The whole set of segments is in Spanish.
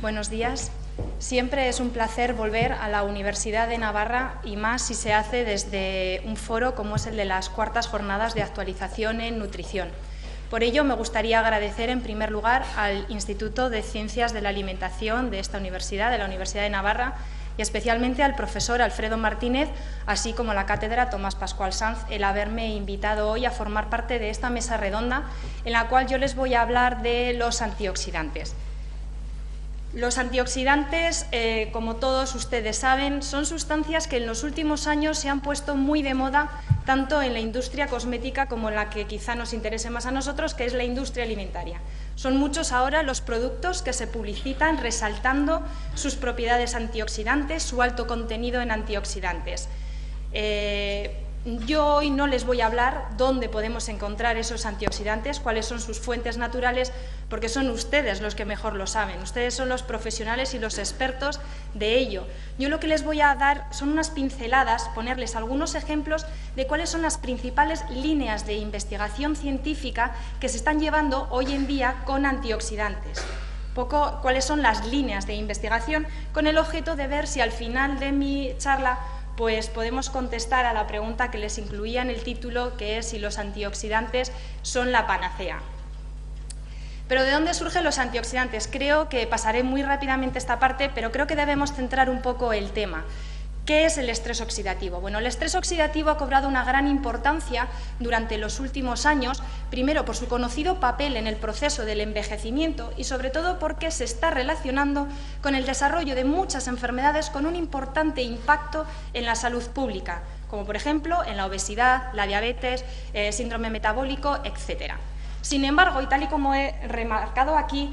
Buenos días. Siempre es un placer volver a la Universidad de Navarra y más si se hace desde un foro como es el de las cuartas jornadas de actualización en nutrición. Por ello, me gustaría agradecer en primer lugar al Instituto de Ciencias de la Alimentación de esta universidad, de la Universidad de Navarra, y especialmente al profesor Alfredo Martínez, así como a la cátedra Tomás Pascual Sanz, el haberme invitado hoy a formar parte de esta mesa redonda en la cual yo les voy a hablar de los antioxidantes. Los antioxidantes, como todos ustedes saben, son sustancias que en los últimos años se han puesto muy de moda, tanto en la industria cosmética como en la que quizá nos interese más a nosotros, que es la industria alimentaria. Son muchos ahora los productos que se publicitan resaltando sus propiedades antioxidantes, su alto contenido en antioxidantes. Yo hoy no les voy a hablar dónde podemos encontrar esos antioxidantes, cuáles son sus fuentes naturales, porque son ustedes los que mejor lo saben. Ustedes son los profesionales y los expertos de ello. Yo lo que les voy a dar son unas pinceladas, ponerles algunos ejemplos de cuáles son las principales líneas de investigación científica que se están llevando hoy en día con antioxidantes. Cuáles son las líneas de investigación, con el objeto de ver si al final de mi charla pues podemos contestar a la pregunta que les incluía en el título, que es si los antioxidantes son la panacea. Pero ¿de dónde surgen los antioxidantes? Creo que pasaré muy rápidamente esta parte, pero creo que debemos centrar un poco el tema. ¿Qué es el estrés oxidativo? Bueno, el estrés oxidativo ha cobrado una gran importancia durante los últimos años, primero por su conocido papel en el proceso del envejecimiento y sobre todo porque se está relacionando con el desarrollo de muchas enfermedades con un importante impacto en la salud pública, como por ejemplo en la obesidad, la diabetes, síndrome metabólico, etc. Sin embargo, y tal y como he remarcado aquí,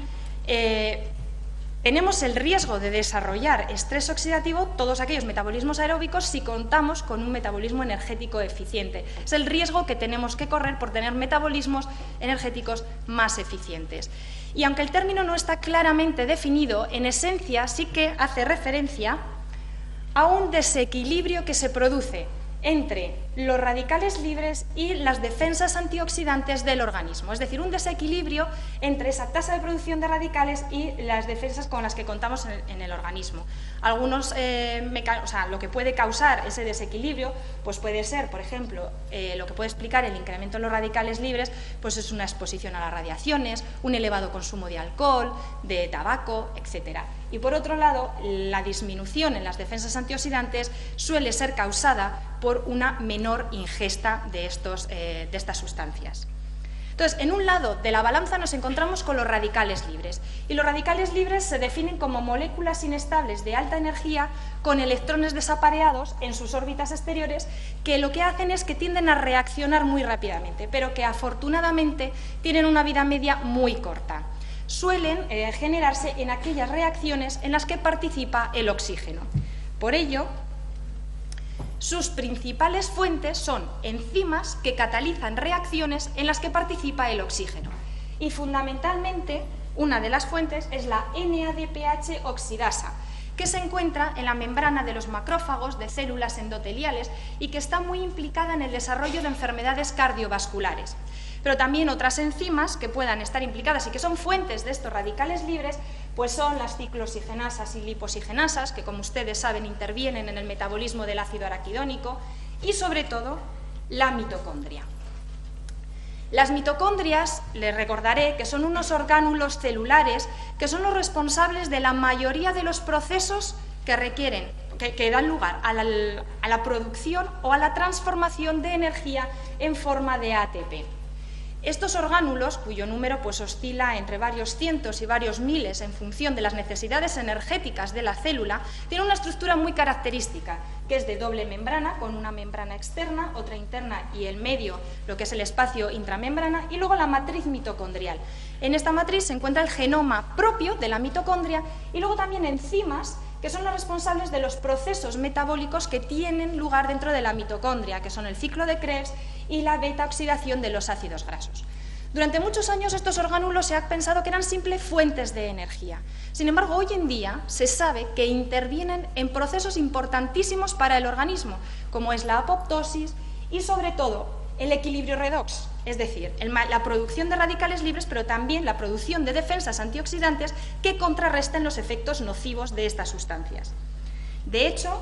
tenemos el riesgo de desarrollar estrés oxidativo, todos aquellos metabolismos aeróbicos, si contamos con un metabolismo energético eficiente. Es el riesgo que tenemos que correr por tener metabolismos energéticos más eficientes. Y aunque el término no está claramente definido, en esencia sí que hace referencia a un desequilibrio que se produce entre los radicales libres y las defensas antioxidantes del organismo, es decir, un desequilibrio entre esa tasa de producción de radicales y las defensas con las que contamos en el organismo. Lo que puede causar ese desequilibrio pues puede ser, por ejemplo, lo que puede explicar el incremento en los radicales libres, pues es una exposición a las radiaciones, un elevado consumo de alcohol, de tabaco, etc. Y por otro lado, la disminución en las defensas antioxidantes suele ser causada por una menor ingesta de estas sustancias. Entonces, en un lado de la balanza nos encontramos con los radicales libres. Y los radicales libres se definen como moléculas inestables de alta energía con electrones desapareados en sus órbitas exteriores que lo que hacen es que tienden a reaccionar muy rápidamente, pero que afortunadamente tienen una vida media muy corta. Suelen generarse en aquellas reacciones en las que participa el oxígeno. Por ello, sus principales fuentes son enzimas que catalizan reacciones en las que participa el oxígeno. Y fundamentalmente, una de las fuentes es la NADPH oxidasa, que se encuentra en la membrana de los macrófagos de células endoteliales y que está muy implicada en el desarrollo de enfermedades cardiovasculares. Pero también otras enzimas que puedan estar implicadas y que son fuentes de estos radicales libres, pues son las ciclooxigenasas y lipoxigenasas, que como ustedes saben intervienen en el metabolismo del ácido araquidónico, y sobre todo la mitocondria. Las mitocondrias, les recordaré que son unos orgánulos celulares que son los responsables de la mayoría de los procesos que dan lugar a la producción o a la transformación de energía en forma de ATP. Estos orgánulos, cuyo número pues oscila entre varios cientos y varios miles en función de las necesidades energéticas de la célula, tienen una estructura muy característica, que es de doble membrana, con una membrana externa, otra interna y el medio, lo que es el espacio intramembrana, y luego la matriz mitocondrial. En esta matriz se encuentra el genoma propio de la mitocondria y luego también enzimas que son los responsables de los procesos metabólicos que tienen lugar dentro de la mitocondria, que son el ciclo de Krebs y la beta-oxidación de los ácidos grasos. Durante muchos años estos orgánulos se ha pensado que eran simples fuentes de energía. Sin embargo, hoy en día se sabe que intervienen en procesos importantísimos para el organismo, como es la apoptosis y, sobre todo, el equilibrio redox, es decir, la producción de radicales libres, pero también la producción de defensas antioxidantes que contrarresten los efectos nocivos de estas sustancias. De hecho,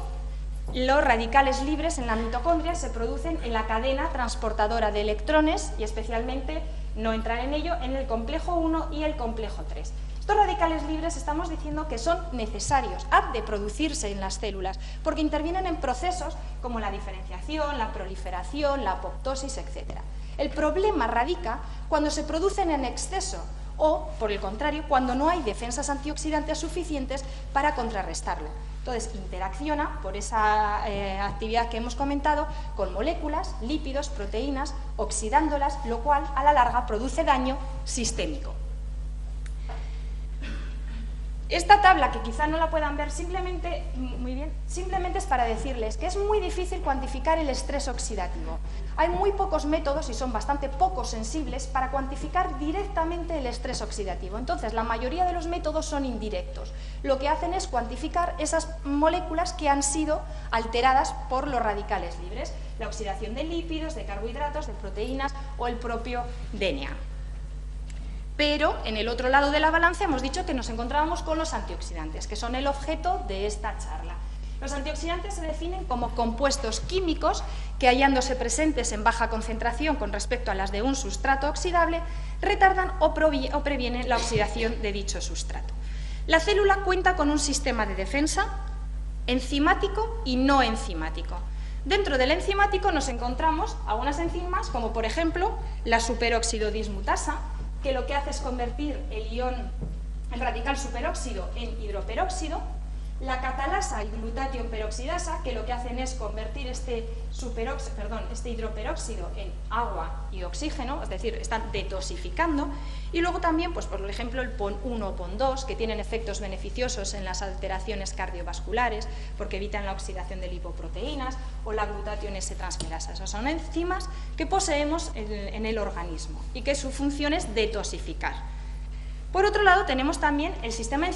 los radicales libres en la mitocondria se producen en la cadena transportadora de electrones y especialmente, no entrar en ello, en el complejo 1 y el complejo 3. Estos radicales libres estamos diciendo que son necesarios, han de producirse en las células, porque intervienen en procesos como la diferenciación, la proliferación, la apoptosis, etc. El problema radica cuando se producen en exceso o, por el contrario, cuando no hay defensas antioxidantes suficientes para contrarrestarlo. Entonces, interacciona, por esa actividad que hemos comentado, con moléculas, lípidos, proteínas, oxidándolas, lo cual, a la larga, produce daño sistémico. Esta tabla, que quizá no la puedan ver simplemente es para decirles que es muy difícil cuantificar el estrés oxidativo. Hay muy pocos métodos, y son bastante poco sensibles, para cuantificar directamente el estrés oxidativo. Entonces, la mayoría de los métodos son indirectos. Lo que hacen es cuantificar esas moléculas que han sido alteradas por los radicales libres, la oxidación de lípidos, de carbohidratos, de proteínas o el propio DNA. Pero en el otro lado de la balanza hemos dicho que nos encontrábamos con los antioxidantes, que son el objeto de esta charla. Los antioxidantes se definen como compuestos químicos que, hallándose presentes en baja concentración con respecto a las de un sustrato oxidable, retardan o previenen la oxidación de dicho sustrato. La célula cuenta con un sistema de defensa enzimático y no enzimático. Dentro del enzimático nos encontramos algunas enzimas, como por ejemplo la superóxido dismutasa, que lo que hace es convertir el radical superóxido en hidroperóxido, la catalasa y glutatión peroxidasa, que lo que hacen es convertir este hidroperóxido en agua y oxígeno, es decir, están detoxificando, y luego también, pues, por ejemplo, el PON1 o PON2, que tienen efectos beneficiosos en las alteraciones cardiovasculares, porque evitan la oxidación de lipoproteínas, o la glutatión S-transferasa. Esas son enzimas que poseemos en el organismo y que su función es detoxificar. Por otro lado, tenemos también el sistema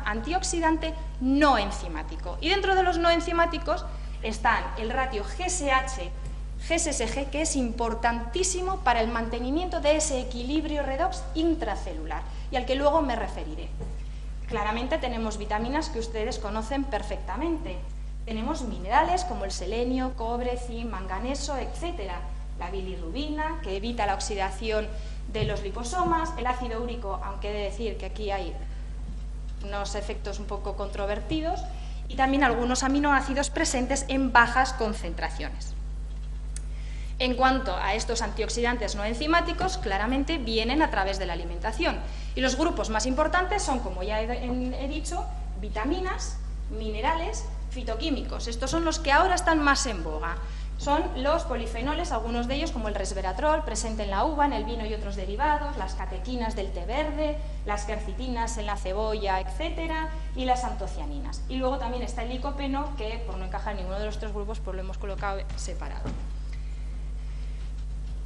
antioxidante no enzimático. Y dentro de los no enzimáticos están el ratio GSH-GSSG, que es importantísimo para el mantenimiento de ese equilibrio redox intracelular, y al que luego me referiré. Claramente tenemos vitaminas que ustedes conocen perfectamente. Tenemos minerales como el selenio, cobre, zinc, manganeso, etc. La bilirrubina, que evita la oxidación de los liposomas, el ácido úrico, aunque he de decir que aquí hay unos efectos un poco controvertidos, y también algunos aminoácidos presentes en bajas concentraciones. En cuanto a estos antioxidantes no enzimáticos, claramente vienen a través de la alimentación, y los grupos más importantes son, como ya he dicho, vitaminas, minerales, fitoquímicos. Estos son los que ahora están más en boga. Son los polifenoles, algunos de ellos como el resveratrol, presente en la uva, en el vino y otros derivados, las catequinas del té verde, las quercitinas en la cebolla, etcétera, y las antocianinas. Y luego también está el licopeno, que por no encajar en ninguno de los tres grupos, pues lo hemos colocado separado.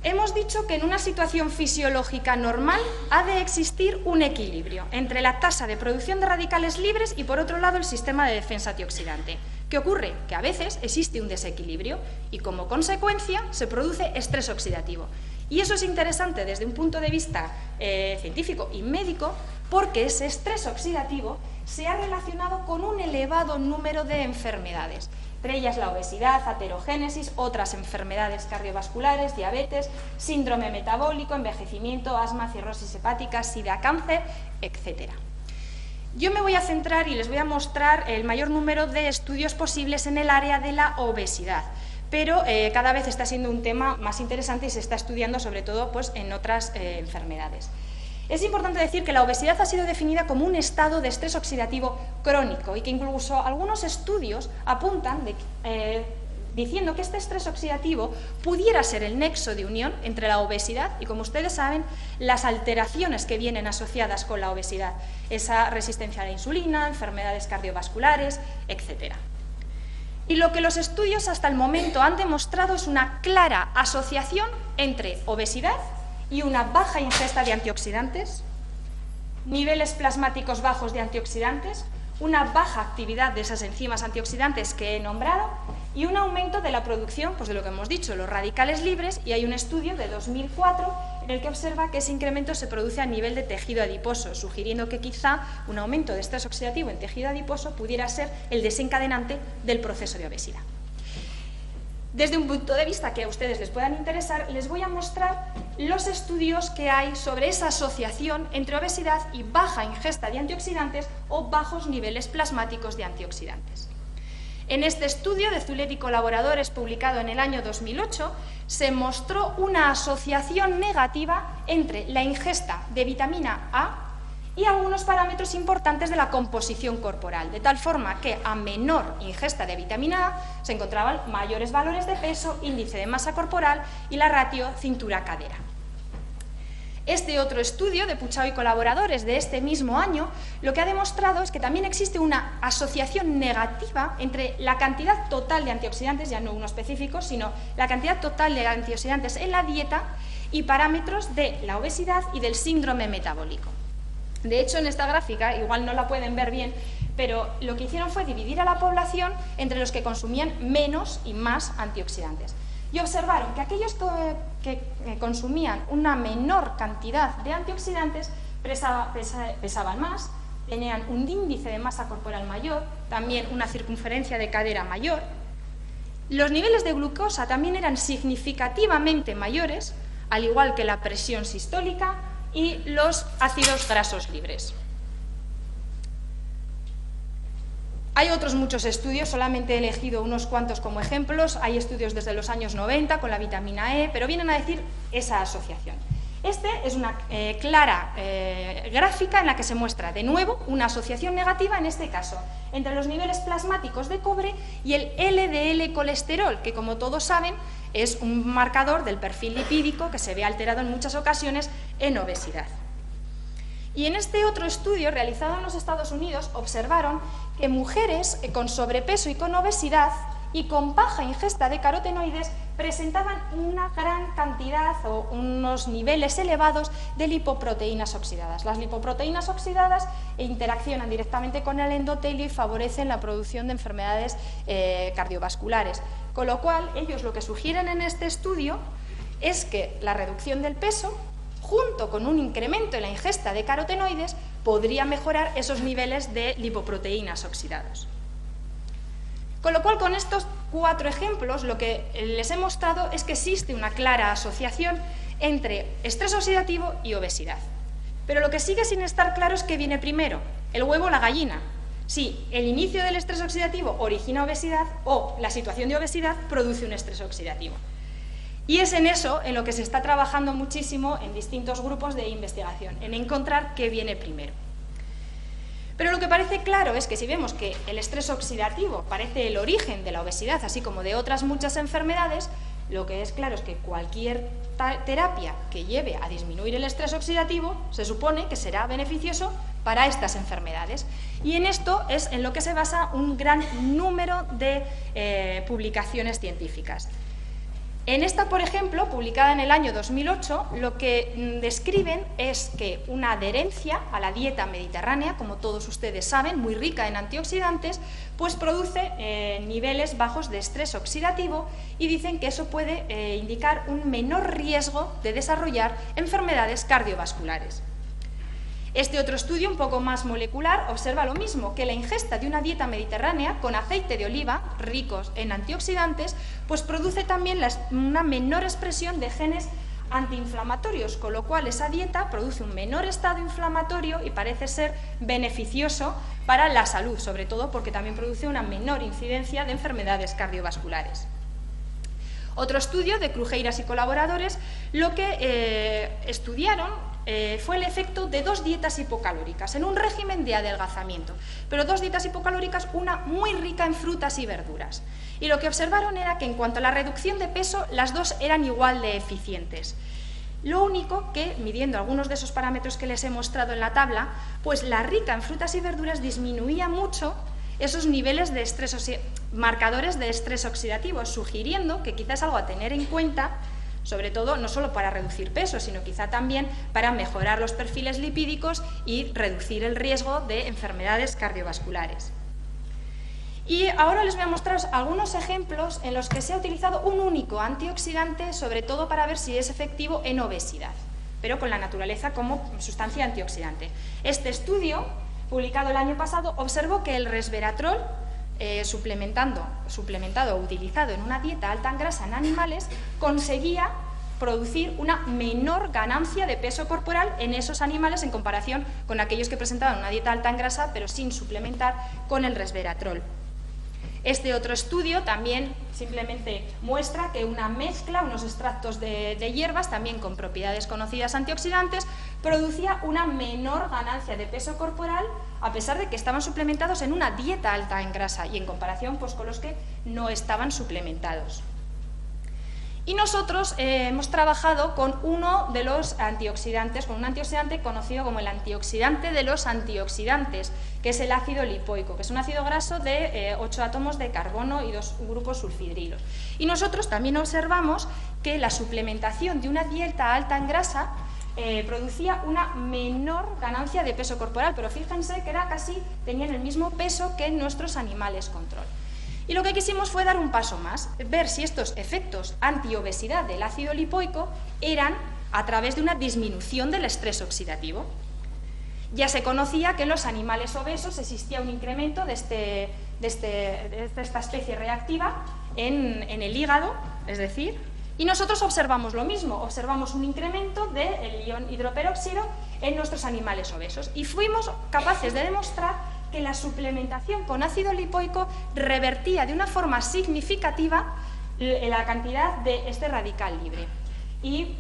Hemos dicho que en una situación fisiológica normal ha de existir un equilibrio entre la tasa de producción de radicales libres y, por otro lado, el sistema de defensa antioxidante. ¿Qué ocurre? Que a veces existe un desequilibrio y, como consecuencia, se produce estrés oxidativo. Y eso es interesante desde un punto de vista científico y médico, porque ese estrés oxidativo se ha relacionado con un elevado número de enfermedades, entre ellas la obesidad, aterogénesis, otras enfermedades cardiovasculares, diabetes, síndrome metabólico, envejecimiento, asma, cirrosis hepática, sida, cáncer, etc. Yo me voy a centrar y les voy a mostrar el mayor número de estudios posibles en el área de la obesidad, pero cada vez está siendo un tema más interesante y se está estudiando sobre todo pues, en otras enfermedades. Es importante decir que la obesidad ha sido definida como un estado de estrés oxidativo crónico y que incluso algunos estudios apuntan diciendo que este estrés oxidativo pudiera ser el nexo de unión entre la obesidad y, como ustedes saben, las alteraciones que vienen asociadas con la obesidad, esa resistencia a la insulina, enfermedades cardiovasculares, etc. Y lo que los estudios hasta el momento han demostrado es una clara asociación entre obesidad y una baja ingesta de antioxidantes, niveles plasmáticos bajos de antioxidantes, una baja actividad de esas enzimas antioxidantes que he nombrado y un aumento de la producción, pues de lo que hemos dicho, los radicales libres, y hay un estudio de 2004 en el que observa que ese incremento se produce a nivel de tejido adiposo, sugiriendo que quizá un aumento de estrés oxidativo en tejido adiposo pudiera ser el desencadenante del proceso de obesidad. Desde un punto de vista que a ustedes les puedan interesar, les voy a mostrar los estudios que hay sobre esa asociación entre obesidad y baja ingesta de antioxidantes o bajos niveles plasmáticos de antioxidantes. En este estudio de Zulet y colaboradores, publicado en el año 2008, se mostró una asociación negativa entre la ingesta de vitamina A y algunos parámetros importantes de la composición corporal, de tal forma que a menor ingesta de vitamina A se encontraban mayores valores de peso, índice de masa corporal y la ratio cintura-cadera. Este otro estudio de Puchao y colaboradores de este mismo año lo que ha demostrado es que también existe una asociación negativa entre la cantidad total de antioxidantes, ya no uno específico, sino la cantidad total de antioxidantes en la dieta y parámetros de la obesidad y del síndrome metabólico. De hecho, en esta gráfica, igual no la pueden ver bien, pero lo que hicieron fue dividir a la población entre los que consumían menos y más antioxidantes. Y observaron que aquellos que consumían una menor cantidad de antioxidantes pesaban más, tenían un índice de masa corporal mayor, también una circunferencia de cadera mayor. Los niveles de glucosa también eran significativamente mayores, al igual que la presión sistólica y los ácidos grasos libres. Hay otros muchos estudios, solamente he elegido unos cuantos como ejemplos. Hay estudios desde los años 90 con la vitamina E, pero vienen a decir esa asociación. Este es una clara gráfica en la que se muestra de nuevo una asociación negativa, en este caso, entre los niveles plasmáticos de cobre y el LDL colesterol, que como todos saben es un marcador del perfil lipídico que se ve alterado en muchas ocasiones en obesidad. Y en este otro estudio realizado en los Estados Unidos observaron que mujeres con sobrepeso y con obesidad y con baja ingesta de carotenoides presentaban una gran cantidad o unos niveles elevados de lipoproteínas oxidadas. Las lipoproteínas oxidadas interaccionan directamente con el endotelio y favorecen la producción de enfermedades cardiovasculares, con lo cual ellos lo que sugieren en este estudio es que la reducción del peso, junto con un incremento en la ingesta de carotenoides, podría mejorar esos niveles de lipoproteínas oxidados. Con lo cual, con estos 4 ejemplos, lo que les he mostrado es que existe una clara asociación entre estrés oxidativo y obesidad. Pero lo que sigue sin estar claro es qué viene primero, el huevo o la gallina. Si el inicio del estrés oxidativo origina obesidad o la situación de obesidad produce un estrés oxidativo. Y es en eso en lo que se está trabajando muchísimo en distintos grupos de investigación, en encontrar qué viene primero. Pero lo que parece claro es que si vemos que el estrés oxidativo parece el origen de la obesidad, así como de otras muchas enfermedades, lo que es claro es que cualquier terapia que lleve a disminuir el estrés oxidativo se supone que será beneficioso para estas enfermedades. Y en esto es en lo que se basa un gran número de publicaciones científicas. En esta, por ejemplo, publicada en el año 2008, lo que describen es que una adherencia a la dieta mediterránea, como todos ustedes saben, muy rica en antioxidantes, pues produce niveles bajos de estrés oxidativo y dicen que eso puede indicar un menor riesgo de desarrollar enfermedades cardiovasculares. Este otro estudio, un poco más molecular, observa lo mismo, que la ingesta de una dieta mediterránea con aceite de oliva, ricos en antioxidantes, pues produce también una menor expresión de genes antiinflamatorios, con lo cual esa dieta produce un menor estado inflamatorio y parece ser beneficioso para la salud, sobre todo porque también produce una menor incidencia de enfermedades cardiovasculares. Otro estudio de Crujeiras y colaboradores lo que estudiaron fue el efecto de 2 dietas hipocalóricas en un régimen de adelgazamiento, pero 2 dietas hipocalóricas, una muy rica en frutas y verduras. Y lo que observaron era que en cuanto a la reducción de peso, las 2 eran igual de eficientes. Lo único que, midiendo algunos de esos parámetros que les he mostrado en la tabla, pues la rica en frutas y verduras disminuía mucho esos niveles de marcadores de estrés oxidativo, sugiriendo que quizás es algo a tener en cuenta, sobre todo no solo para reducir peso, sino quizá también para mejorar los perfiles lipídicos y reducir el riesgo de enfermedades cardiovasculares. Y ahora les voy a mostrar algunos ejemplos en los que se ha utilizado un único antioxidante, sobre todo para ver si es efectivo en obesidad, pero con la naturaleza como sustancia antioxidante. Este estudio, publicado el año pasado, observó que el resveratrol, suplementado o utilizado en una dieta alta en grasa en animales, conseguía producir una menor ganancia de peso corporal en esos animales en comparación con aquellos que presentaban una dieta alta en grasa pero sin suplementar con el resveratrol. Este otro estudio también simplemente muestra que una mezcla, unos extractos de hierbas, también con propiedades conocidas antioxidantes, producía una menor ganancia de peso corporal a pesar de que estaban suplementados en una dieta alta en grasa y en comparación pues, con los que no estaban suplementados. Y nosotros hemos trabajado con uno de los antioxidantes, con un antioxidante conocido como el antioxidante de los antioxidantes, que es el ácido lipoico, que es un ácido graso de 8 átomos de carbono y 2 grupos sulfidrilos. Y nosotros también observamos que la suplementación de una dieta alta en grasa producía una menor ganancia de peso corporal, pero fíjense que tenían el mismo peso que nuestros animales control. Y lo que quisimos fue dar un paso más, ver si estos efectos antiobesidad del ácido lipoico eran a través de una disminución del estrés oxidativo. Ya se conocía que en los animales obesos existía un incremento de esta especie reactiva en el hígado, es decir, y nosotros observamos lo mismo, observamos un incremento del ion hidroperóxido en nuestros animales obesos y fuimos capaces de demostrar que la suplementación con ácido lipoico revertía de una forma significativa la cantidad de este radical libre. Y,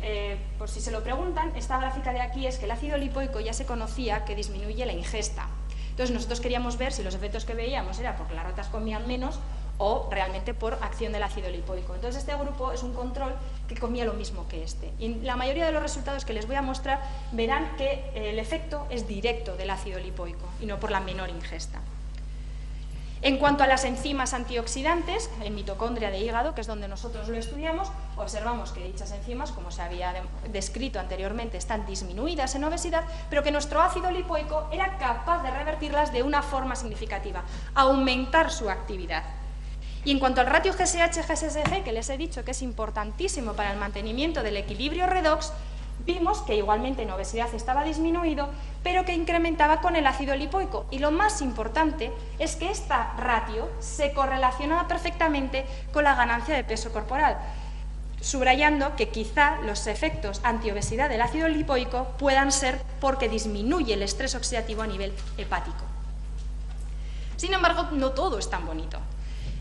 por si se lo preguntan, esta gráfica de aquí es que el ácido lipoico ya se conocía que disminuye la ingesta. Entonces nosotros queríamos ver si los efectos que veíamos era porque las ratas comían menos o realmente por acción del ácido lipoico. Entonces este grupo es un control que comía lo mismo que este. Y la mayoría de los resultados que les voy a mostrar verán que el efecto es directo del ácido lipoico y no por la menor ingesta. En cuanto a las enzimas antioxidantes, en mitocondria de hígado, que es donde nosotros lo estudiamos, observamos que dichas enzimas, como se había descrito anteriormente, están disminuidas en obesidad, pero que nuestro ácido lipoico era capaz de revertirlas de una forma significativa, aumentar su actividad. Y en cuanto al ratio GSH-GSSG, que les he dicho que es importantísimo para el mantenimiento del equilibrio redox, vimos que igualmente en obesidad estaba disminuido, pero que incrementaba con el ácido lipoico. Y lo más importante es que esta ratio se correlacionaba perfectamente con la ganancia de peso corporal, subrayando que quizá los efectos antiobesidad del ácido lipoico puedan ser porque disminuye el estrés oxidativo a nivel hepático. Sin embargo, no todo es tan bonito.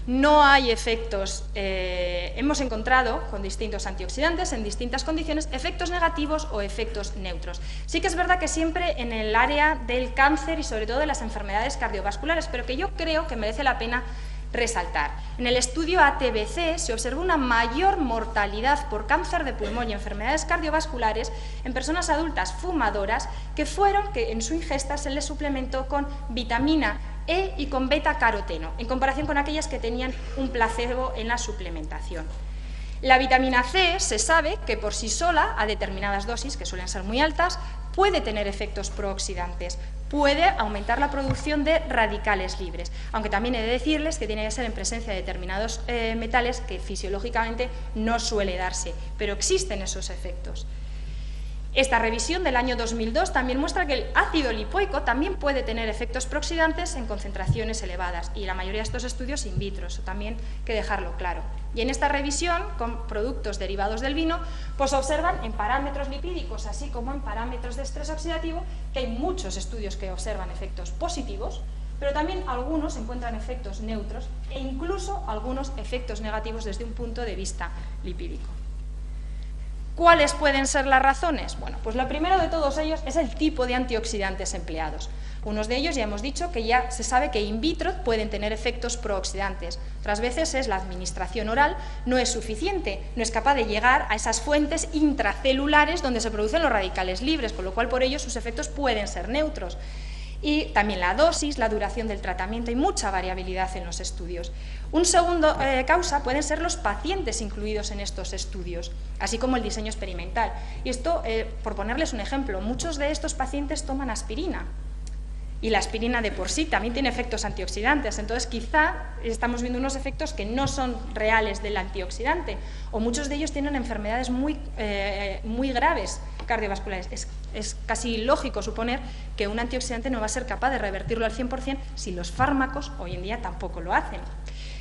No hay efectos, hemos encontrado con distintos antioxidantes en distintas condiciones efectos negativos o efectos neutros. Sí que es verdad que siempre en el área del cáncer y sobre todo de las enfermedades cardiovasculares, pero que yo creo que merece la pena resaltar. En el estudio ATBC se observó una mayor mortalidad por cáncer de pulmón y enfermedades cardiovasculares en personas adultas fumadoras que en su ingesta se les suplementó con vitamina E y con beta-caroteno, en comparación con aquellas que tenían un placebo en la suplementación. La vitamina C se sabe que por sí sola, a determinadas dosis, que suelen ser muy altas, puede tener efectos prooxidantes, puede aumentar la producción de radicales libres, aunque también he de decirles que tiene que ser en presencia de determinados metales que fisiológicamente no suele darse, pero existen esos efectos. Esta revisión del año 2002 también muestra que el ácido lipoico también puede tener efectos prooxidantes en concentraciones elevadas y la mayoría de estos estudios in vitro, eso también hay que dejarlo claro. Y en esta revisión, con productos derivados del vino, pues observan en parámetros lipídicos, así como en parámetros de estrés oxidativo, que hay muchos estudios que observan efectos positivos, pero también algunos encuentran efectos neutros e incluso algunos efectos negativos desde un punto de vista lipídico. ¿Cuáles pueden ser las razones? Bueno, pues lo primero de todos ellos es el tipo de antioxidantes empleados. Unos de ellos ya hemos dicho que ya se sabe que in vitro pueden tener efectos prooxidantes. Otras veces es la administración oral, no es suficiente, no es capaz de llegar a esas fuentes intracelulares donde se producen los radicales libres, con lo cual por ello sus efectos pueden ser neutros. Y también la dosis, la duración del tratamiento, hay mucha variabilidad en los estudios. Un segundo causa pueden ser los pacientes incluidos en estos estudios, así como el diseño experimental. Y esto, por ponerles un ejemplo, muchos de estos pacientes toman aspirina Y la aspirina de por sí también tiene efectos antioxidantes, entonces quizá estamos viendo unos efectos que no son reales del antioxidante, o muchos de ellos tienen enfermedades muy graves cardiovasculares. Es casi lógico suponer que un antioxidante no va a ser capaz de revertirlo al 100% si los fármacos hoy en día tampoco lo hacen.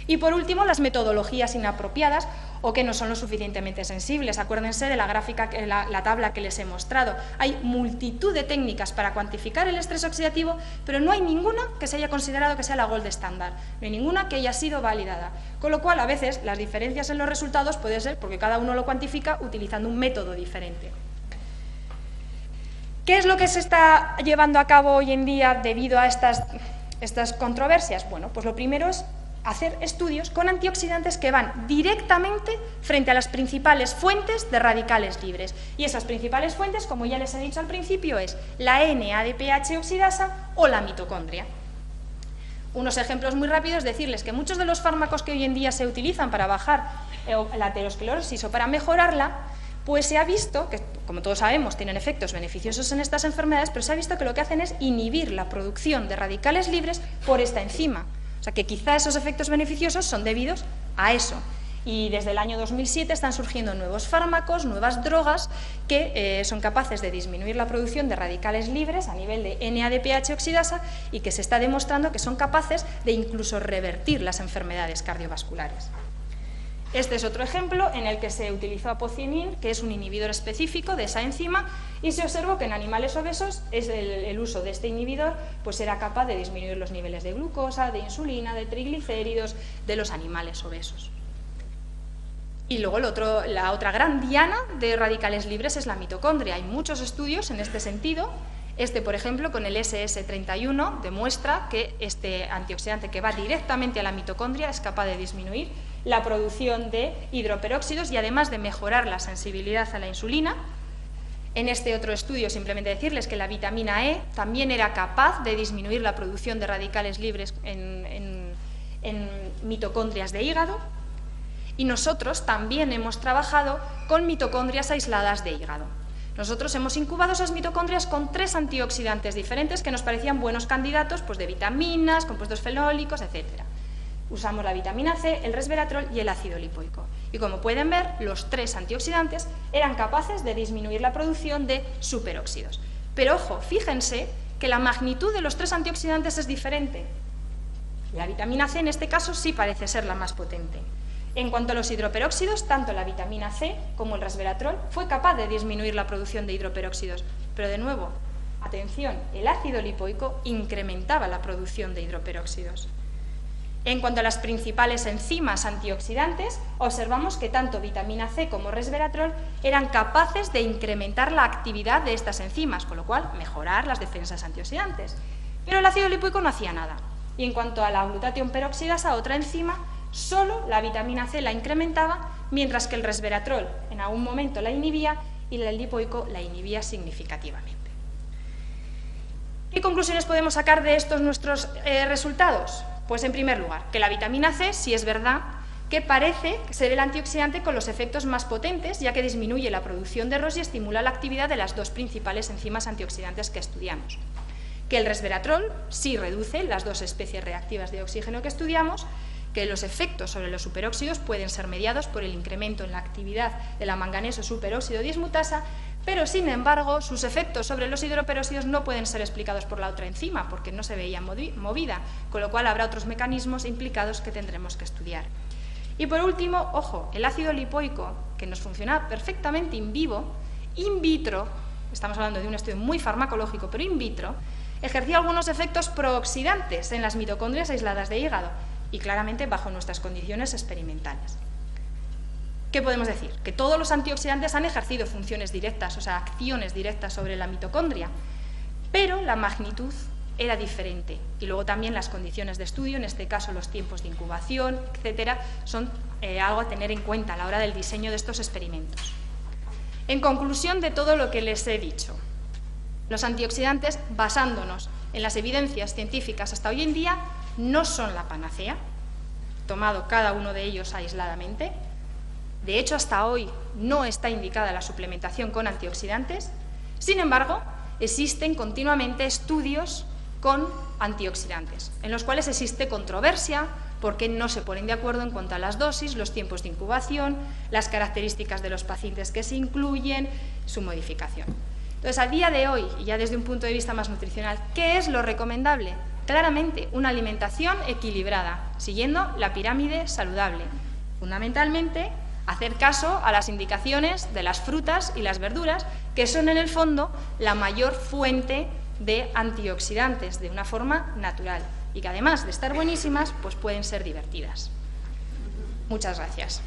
Y por último, las metodologías inapropiadas o que no son lo suficientemente sensibles. Acuérdense de la gráfica, la tabla que les he mostrado. Hay multitud de técnicas para cuantificar el estrés oxidativo, pero no hay ninguna que se haya considerado que sea la gold estándar, no hay ninguna que haya sido validada. Con lo cual, a veces, las diferencias en los resultados pueden ser porque cada uno lo cuantifica utilizando un método diferente. ¿Qué es lo que se está llevando a cabo hoy en día debido a estas controversias? Bueno, pues lo primero es hacer estudios con antioxidantes que van directamente frente a las principales fuentes de radicales libres. Y esas principales fuentes, como ya les he dicho al principio, es la NADPH oxidasa o la mitocondria. Unos ejemplos muy rápidos, decirles que muchos de los fármacos que hoy en día se utilizan para bajar la aterosclerosis o para mejorarla, pues se ha visto, que como todos sabemos tienen efectos beneficiosos en estas enfermedades, pero se ha visto que lo que hacen es inhibir la producción de radicales libres por esta enzima. O sea que quizá esos efectos beneficiosos son debidos a eso. Y desde el año 2007 están surgiendo nuevos fármacos, nuevas drogas que son capaces de disminuir la producción de radicales libres a nivel de NADPH oxidasa y que se está demostrando que son capaces de incluso revertir las enfermedades cardiovasculares. Este es otro ejemplo en el que se utilizó apocinin, que es un inhibidor específico de esa enzima, y se observó que en animales obesos el uso de este inhibidor pues era capaz de disminuir los niveles de glucosa, de insulina, de triglicéridos de los animales obesos. Y luego la otra gran diana de radicales libres es la mitocondria. Hay muchos estudios en este sentido. Por ejemplo, con el SS31 demuestra que este antioxidante que va directamente a la mitocondria es capaz de disminuir la producción de hidroperóxidos y además de mejorar la sensibilidad a la insulina. En este otro estudio, simplemente decirles que la vitamina E también era capaz de disminuir la producción de radicales libres en mitocondrias de hígado. Y nosotros también hemos trabajado con mitocondrias aisladas de hígado. Nosotros hemos incubado esas mitocondrias con 3 antioxidantes diferentes que nos parecían buenos candidatos pues, de vitaminas, compuestos fenólicos, etc. Usamos la vitamina C, el resveratrol y el ácido lipoico. Y como pueden ver, los 3 antioxidantes eran capaces de disminuir la producción de superóxidos. Pero ojo, fíjense que la magnitud de los 3 antioxidantes es diferente. La vitamina C en este caso sí parece ser la más potente. En cuanto a los hidroperóxidos, tanto la vitamina C como el resveratrol fue capaz de disminuir la producción de hidroperóxidos, pero de nuevo, atención, el ácido lipoico incrementaba la producción de hidroperóxidos. En cuanto a las principales enzimas antioxidantes, observamos que tanto vitamina C como resveratrol eran capaces de incrementar la actividad de estas enzimas, con lo cual mejorar las defensas antioxidantes. Pero el ácido lipoico no hacía nada. Y en cuanto a la glutatión peroxidasa, otra enzima, solo la vitamina C la incrementaba, mientras que el resveratrol en algún momento la inhibía y el lipoico la inhibía significativamente. ¿Qué conclusiones podemos sacar de estos nuestros resultados? Pues en primer lugar, que la vitamina C sí es verdad que parece ser el antioxidante con los efectos más potentes, ya que disminuye la producción de ROS y estimula la actividad de las 2 principales enzimas antioxidantes que estudiamos. Que el resveratrol sí reduce las 2 especies reactivas de oxígeno que estudiamos, que los efectos sobre los superóxidos pueden ser mediados por el incremento en la actividad de la manganeso superóxido dismutasa, pero sin embargo sus efectos sobre los hidroperóxidos no pueden ser explicados por la otra enzima porque no se veía movida, con lo cual habrá otros mecanismos implicados que tendremos que estudiar. Y por último, ojo, el ácido lipoico, que nos funciona perfectamente in vivo, in vitro, estamos hablando de un estudio muy farmacológico, pero in vitro, ejercía algunos efectos prooxidantes en las mitocondrias aisladas de hígado, y claramente bajo nuestras condiciones experimentales. ¿Qué podemos decir? Que todos los antioxidantes han ejercido funciones directas, o sea, acciones directas sobre la mitocondria, pero la magnitud era diferente. Y luego también las condiciones de estudio, en este caso los tiempos de incubación, etcétera, son algo a tener en cuenta a la hora del diseño de estos experimentos. En conclusión de todo lo que les he dicho, los antioxidantes, basándonos en las evidencias científicas hasta hoy en día, no son la panacea, tomado cada uno de ellos aisladamente. De hecho, hasta hoy no está indicada la suplementación con antioxidantes. Sin embargo, existen continuamente estudios con antioxidantes, en los cuales existe controversia porque no se ponen de acuerdo en cuanto a las dosis, los tiempos de incubación, las características de los pacientes que se incluyen, su modificación. Entonces, a día de hoy, y ya desde un punto de vista más nutricional, ¿qué es lo recomendable? Claramente, una alimentación equilibrada, siguiendo la pirámide saludable. Fundamentalmente, hacer caso a las indicaciones de las frutas y las verduras, que son en el fondo la mayor fuente de antioxidantes de una forma natural y que además de estar buenísimas, pues pueden ser divertidas. Muchas gracias.